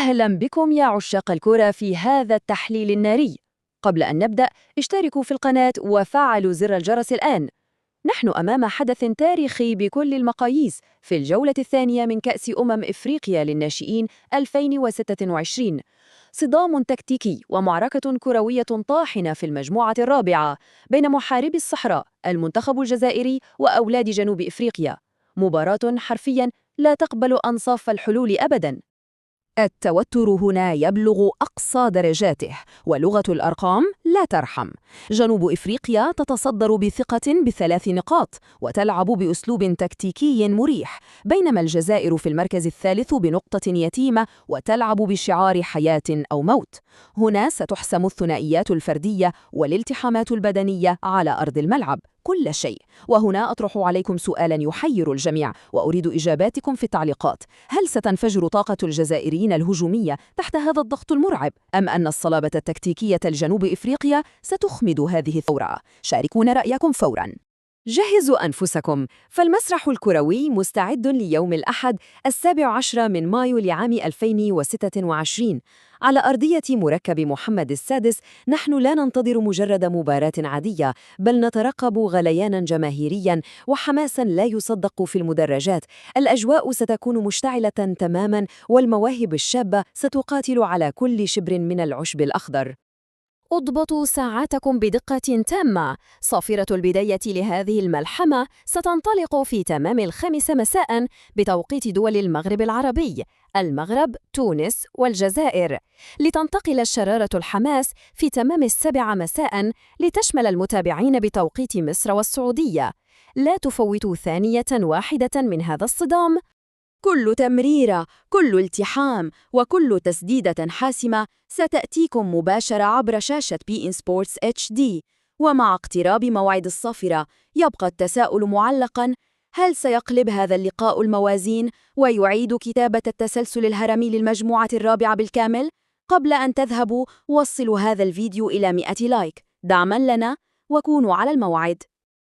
أهلا بكم يا عشاق الكرة في هذا التحليل الناري. قبل أن نبدأ اشتركوا في القناة وفعلوا زر الجرس الآن. نحن أمام حدث تاريخي بكل المقاييس في الجولة الثانية من كأس إفريقيا للناشئين 2026. صدام تكتيكي ومعركة كروية طاحنة في المجموعة الرابعة بين محاربي الصحراء المنتخب الجزائري وأولاد جنوب إفريقيا. مباراة حرفياً لا تقبل أنصاف الحلول أبداً. التوتر هنا يبلغ أقصى درجاته، ولغة الأرقام لا ترحم. جنوب إفريقيا تتصدر بثقة ب3 نقاط وتلعب بأسلوب تكتيكي مريح، بينما الجزائر في المركز الثالث بنقطة يتيمة وتلعب بشعار حياة أو موت. هنا ستحسم الثنائيات الفردية والالتحامات البدنية على أرض الملعب، كل شيء. وهنا أطرح عليكم سؤالا يحير الجميع وأريد إجاباتكم في التعليقات: هل ستنفجر طاقة الجزائريين الهجومية تحت هذا الضغط المرعب، أم أن الصلابة التكتيكية لجنوب إفريقيا ستخمد هذه الثورة؟ شاركونا رأيكم فوراً. جهزوا أنفسكم، فالمسرح الكروي مستعد ليوم الأحد 17 من مايو لعام 2026 على أرضية مركب محمد السادس. نحن لا ننتظر مجرد مباراة عادية، بل نترقب غليانا جماهيريا وحماسا لا يصدق في المدرجات. الأجواء ستكون مشتعلة تماما، والمواهب الشابة ستقاتل على كل شبر من العشب الأخضر. اضبطوا ساعاتكم بدقة تامة. صافرة البداية لهذه الملحمة ستنطلق في تمام 5 مساء بتوقيت دول المغرب العربي، المغرب، تونس والجزائر، لتنتقل الشرارة الحماس في تمام 7 مساء لتشمل المتابعين بتوقيت مصر والسعودية. لا تفوتوا ثانية واحدة من هذا الصدام. كل تمريرة، كل التحام، وكل تسديدة حاسمة ستأتيكم مباشرة عبر شاشة بي إن سبورتس HD. ومع اقتراب موعد الصافرة يبقى التساؤل معلقاً: هل سيقلب هذا اللقاء الموازين ويعيد كتابة التسلسل الهرمي للمجموعة الرابعة بالكامل؟ قبل أن تذهبوا وصلوا هذا الفيديو إلى 100 لايك دعماً لنا، وكونوا على الموعد.